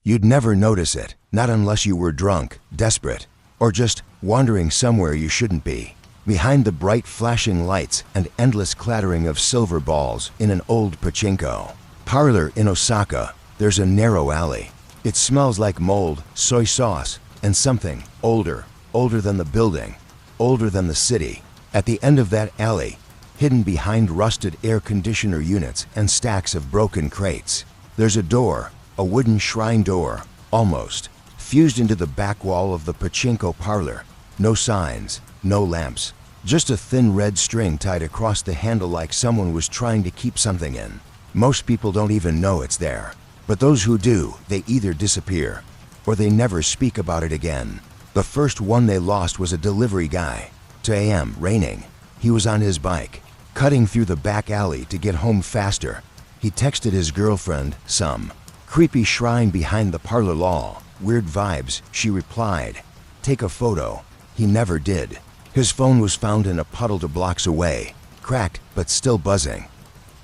You'd never notice it, not unless you were drunk, desperate, or just wandering somewhere you shouldn't be. Behind the bright flashing lights and endless clattering of silver balls in an old pachinko parlor in Osaka, there's a narrow alley. It smells like mold, soy sauce, and something older than the building, older than the city. At the end of that alley, hidden behind rusted air conditioner units and stacks of broken crates, there's a door, a wooden shrine door, almost, fused into the back wall of the pachinko parlor. No signs, no lamps, just a thin red string tied across the handle like someone was trying to keep something in. Most people don't even know it's there, but those who do, they either disappear or they never speak about it again. The first one they lost was a delivery guy. 2 a.m., raining. He was on his bike, cutting through the back alley to get home faster. He texted his girlfriend, some creepy shrine behind the parlor law. Weird vibes, she replied. Take a photo. He never did. His phone was found in a puddle 2 blocks away, cracked but still buzzing.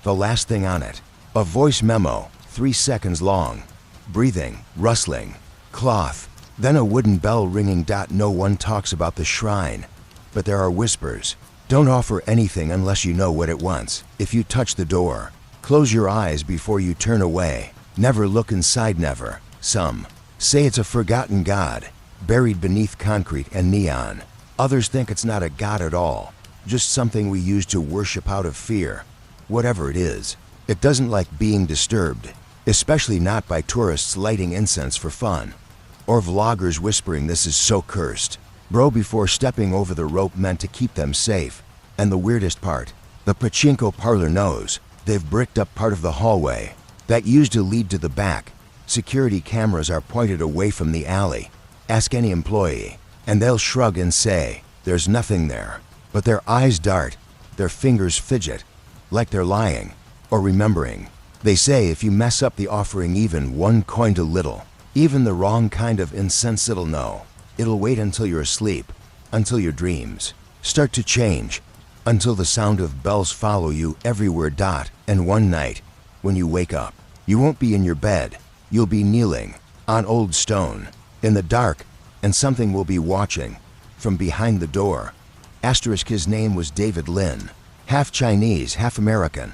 The last thing on it, a voice memo, 3 seconds long. Breathing, rustling, cloth, then a wooden bell ringing. No one talks about the shrine, but there are whispers. Don't offer anything unless you know what it wants. If you touch the door, close your eyes before you turn away. Never look inside, never. Some say it's a forgotten god, buried beneath concrete and neon. Others think it's not a god at all, just something we use to worship out of fear. Whatever it is, it doesn't like being disturbed, especially not by tourists lighting incense for fun, or vloggers whispering this is so cursed. Bro before stepping over the rope meant to keep them safe. And the weirdest part, the pachinko parlor knows. They've bricked up part of the hallway that used to lead to the back. Security cameras are pointed away from the alley. Ask any employee, and they'll shrug and say, there's nothing there. But their eyes dart, their fingers fidget, like they're lying or remembering. They say if you mess up the offering even 1 coin too little, even the wrong kind of incense, it'll know. It'll wait until you're asleep, until your dreams start to change, until the sound of bells follow you everywhere. And one night, when you wake up, you won't be in your bed. You'll be kneeling on old stone in the dark, and something will be watching from behind the door. Asterisk, his name was David Lin, half Chinese, half American,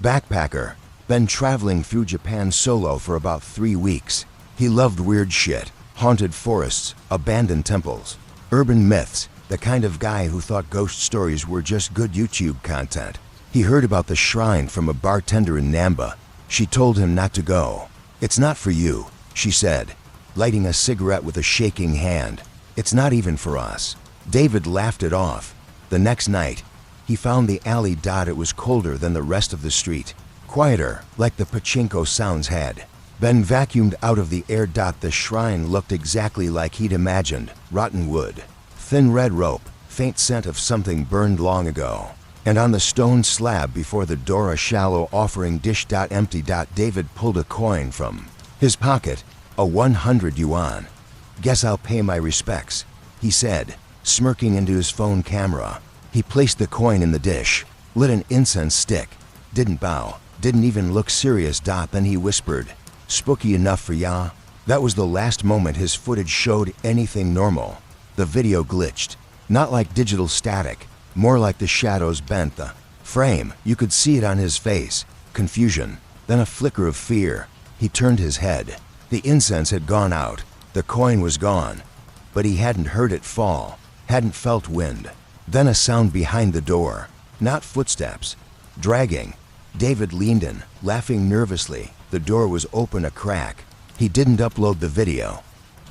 backpacker, been traveling through Japan solo for about 3 weeks. He loved weird shit, haunted forests, abandoned temples, urban myths, the kind of guy who thought ghost stories were just good YouTube content. He heard about the shrine from a bartender in Namba. She told him not to go. It's not for you, she said, lighting a cigarette with a shaking hand. It's not even for us. David laughed it off. The next night, he found the alley. It was colder than the rest of the street, quieter, like the pachinko sounds had been vacuumed out of the air. The shrine looked exactly like he'd imagined. Rotten wood, thin red rope, faint scent of something burned long ago. And on the stone slab before the door a shallow offering dish. Empty. David pulled a coin from his pocket, a 100 yuan. Guess I'll pay my respects, he said, smirking into his phone camera. He placed the coin in the dish, lit an incense stick, didn't bow, didn't even look serious. Then he whispered, spooky enough for ya? That was the last moment his footage showed anything normal. The video glitched, not like digital static, more like the shadows bent the frame. You could see it on his face, confusion, then a flicker of fear. He turned his head. The incense had gone out, the coin was gone, but he hadn't heard it fall, hadn't felt wind. Then a sound behind the door, not footsteps, dragging. David leaned in, laughing nervously. The door was open a crack. He didn't upload the video.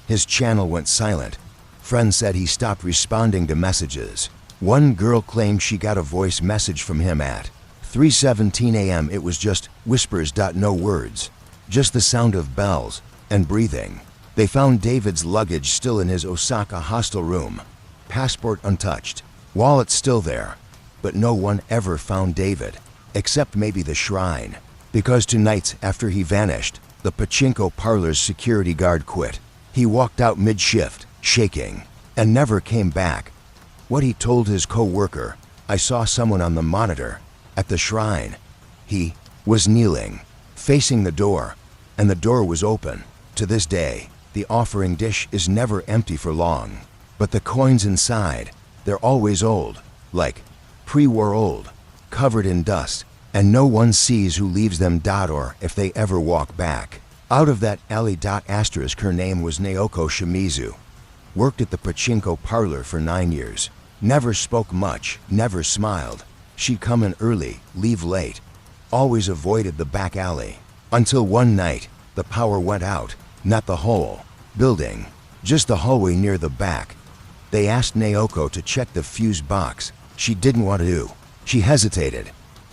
His channel went silent. Friends said he stopped responding to messages. One girl claimed she got a voice message from him at 3:17 a.m. It was just whispers. No words, just the sound of bells and breathing. They found David's luggage still in his Osaka hostel room, passport untouched, wallet still there, but no one ever found David, except maybe the shrine, because 2 nights after he vanished, the pachinko parlor's security guard quit. He walked out mid-shift, shaking, and never came back. What he told his co-worker, I saw someone on the monitor at the shrine. He was kneeling, facing the door, and the door was open. To this day, the offering dish is never empty for long. But the coins inside, they're always old, like pre-war old, covered in dust, and no one sees who leaves them. Or if they ever walk back. Out of that alley. Asterisk. Her name was Naoko Shimizu. Worked at the Pachinko Parlor for 9 years. Never spoke much, never smiled. She'd come in early, leave late. Always avoided the back alley. Until one night, the power went out. Not the whole building, just the hallway near the back. They asked Naoko to check the fuse box. She didn't want to. She hesitated,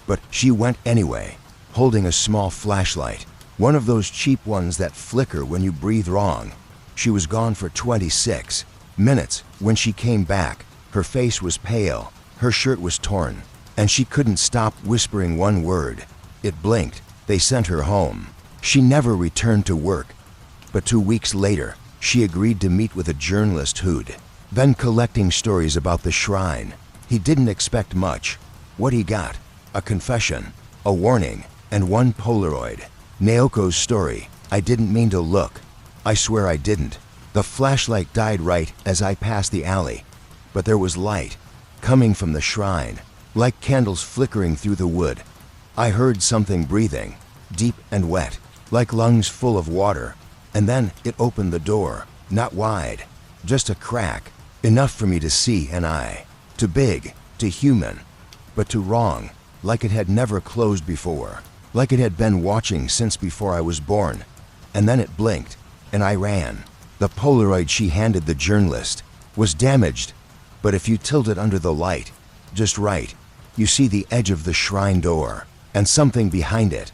but she went anyway, holding a small flashlight, one of those cheap ones that flicker when you breathe wrong. She was gone for 26 minutes. When she came back, her face was pale, her shirt was torn, and she couldn't stop whispering one word. It blinked. They sent her home. She never returned to work. But 2 weeks later, she agreed to meet with a journalist who'd been collecting stories about the shrine. He didn't expect much. What he got: a confession, a warning, and one Polaroid. Naoko's story: I didn't mean to look. I swear I didn't. The flashlight died right as I passed the alley. But there was light coming from the shrine, like candles flickering through the wood. I heard something breathing, deep and wet, like lungs full of water. And then it opened the door, not wide, just a crack, enough for me to see an eye. Too big, too human, but too wrong, like it had never closed before, like it had been watching since before I was born. And then it blinked, and I ran. The Polaroid she handed the journalist was damaged, but if you tilt it under the light, just right, you see the edge of the shrine door, and something behind it.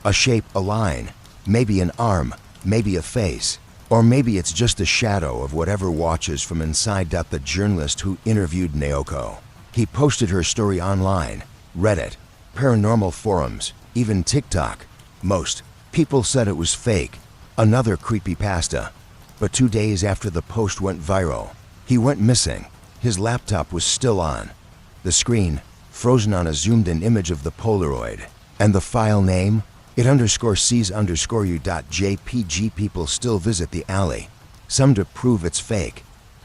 A shape, a line, maybe an arm, maybe a face, or maybe it's just a shadow of whatever watches from inside. The journalist who interviewed Naoko, he posted her story online, Reddit, paranormal forums, even TikTok. Most people said it was fake, another creepypasta. But 2 days after the post went viral, he went missing. His laptop was still on, the screen frozen on a zoomed-in image of the Polaroid. And the file name? It_sees_u.jpg. People still visit the alley, some to prove it's fake,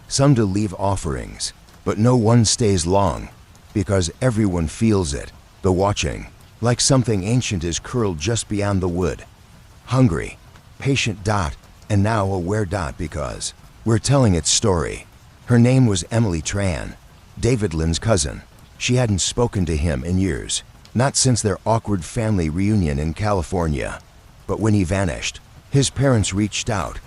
some to leave offerings, but no one stays long, because everyone feels it, the watching, like something ancient is curled just beyond the wood. Hungry, patient. And now aware. Because we're telling its story. Her name was Emily Tran, David Lynn's cousin. She hadn't spoken to him in years. Not since their awkward family reunion in California. But when he vanished, his parents reached out.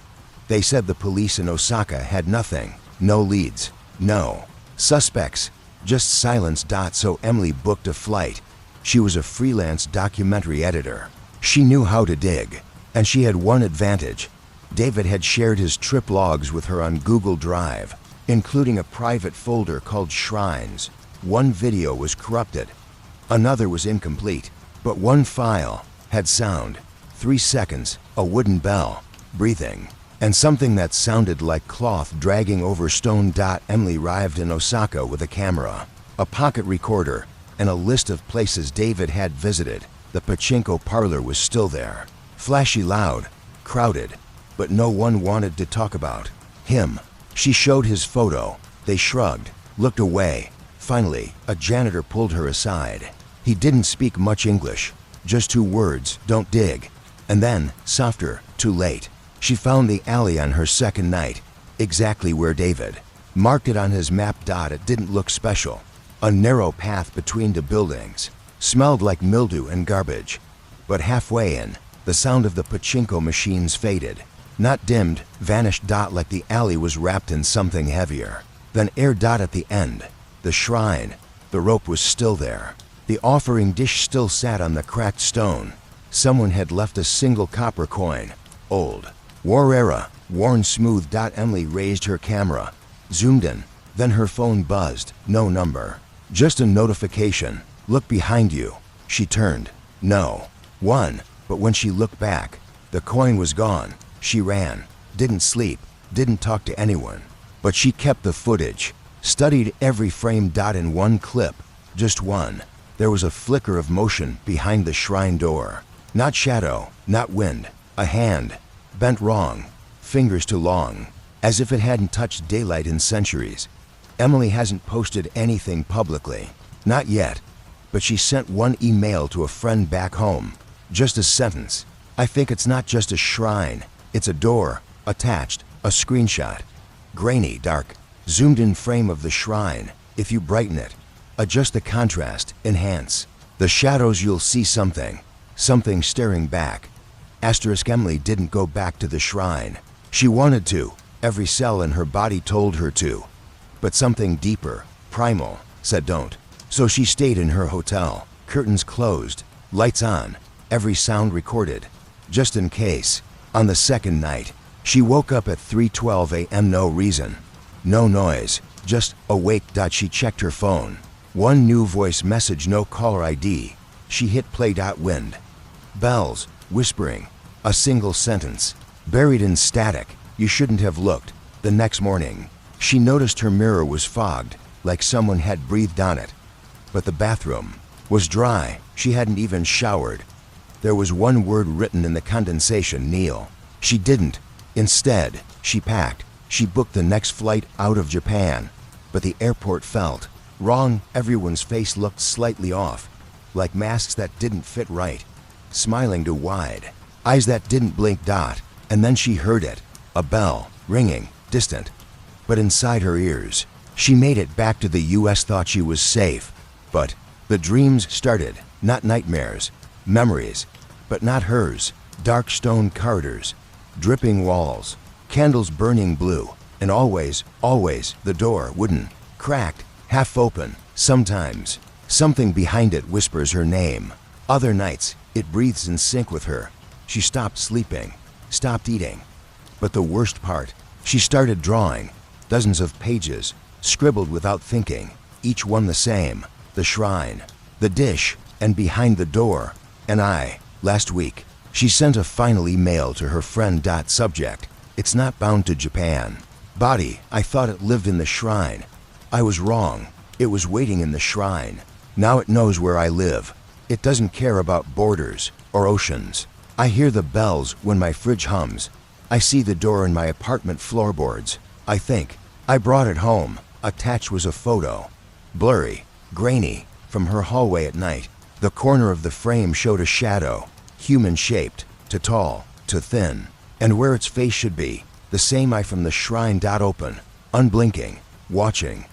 They said the police in Osaka had nothing, no leads, no suspects, just silence. So Emily booked a flight. She was a freelance documentary editor. She knew how to dig, and she had one advantage. David had shared his trip logs with her on Google Drive, including a private folder called Shrines. One video was corrupted. Another was incomplete, but one file had sound. 3 seconds, a wooden bell, breathing, and something that sounded like cloth dragging over stone. Emily arrived in Osaka with a camera, a pocket recorder, and a list of places David had visited. The Pachinko Parlor was still there, flashy, loud, crowded, but no one wanted to talk about him. She showed his photo. They shrugged, looked away. Finally, a janitor pulled her aside. He didn't speak much English, just 2 words, don't dig. And then, softer, too late. She found the alley on her second night, exactly where David marked it on his map. It didn't look special. A narrow path between the buildings, smelled like mildew and garbage. But halfway in, the sound of the pachinko machines faded. Not dimmed, vanished. Like the alley was wrapped in something heavier than air. At the end, the shrine, the rope was still there. The offering dish still sat on the cracked stone. Someone had left a single copper coin. Old, war era, worn smooth. Emily raised her camera, zoomed in, then her phone buzzed. No number, just a notification. Look behind you. She turned. No one. But when she looked back, the coin was gone. She ran, didn't sleep, didn't talk to anyone. But she kept the footage, studied every frame. In one clip, just one, there was a flicker of motion behind the shrine door. Not shadow, not wind, a hand. bent wrong, fingers too long, as if it hadn't touched daylight in centuries. Emily hasn't posted anything publicly. Not yet. But she sent one email to a friend back home. Just a sentence. I think it's not just a shrine. It's a door, attached, a screenshot. Grainy, dark, zoomed-in frame of the shrine. If you brighten it, adjust the contrast, enhance the shadows, you'll see something. Something staring back. Asterisk Emily didn't go back to the shrine. She wanted to. Every cell in her body told her to. But something deeper, primal, said don't. So she stayed in her hotel, curtains closed, lights on, every sound recorded. Just in case. On the second night, she woke up at 3:12 a.m. No reason. No noise, just awake. She checked her phone. One new voice message, no caller ID. She hit play. Wind. Bells, whispering. A single sentence. Buried in static. You shouldn't have looked. The next morning, she noticed her mirror was fogged, like someone had breathed on it. But the bathroom was dry. She hadn't even showered. There was one word written in the condensation, Neil. She didn't. Instead, she packed. She booked the next flight out of Japan. But the airport felt wrong. Everyone's face looked slightly off, like masks that didn't fit right. Smiling too wide. Eyes that didn't blink. And then she heard it. A bell, ringing, distant. But inside her ears, she made it back to the US, thought she was safe. But the dreams started, not nightmares. Memories, but not hers. Dark stone corridors, dripping walls, candles burning blue. And always, always, the door, wooden, cracked, half open. Sometimes, something behind it whispers her name. Other nights, it breathes in sync with her. She stopped sleeping, stopped eating. But the worst part, she started drawing. Dozens of pages, scribbled without thinking, each one the same. The shrine, the dish, and behind the door. And last week, she sent a final email to her friend. Subject, it's not bound to Japan. Body, I thought it lived in the shrine. I was wrong. It was waiting in the shrine. Now it knows where I live. It doesn't care about borders or oceans. I hear the bells when my fridge hums. I see the door in my apartment floorboards. I think I brought it home. Attached was a photo. Blurry, grainy, from her hallway at night. The corner of the frame showed a shadow, human-shaped, to tall, to thin. And where its face should be, the same eye from the shrine. Open, unblinking, watching.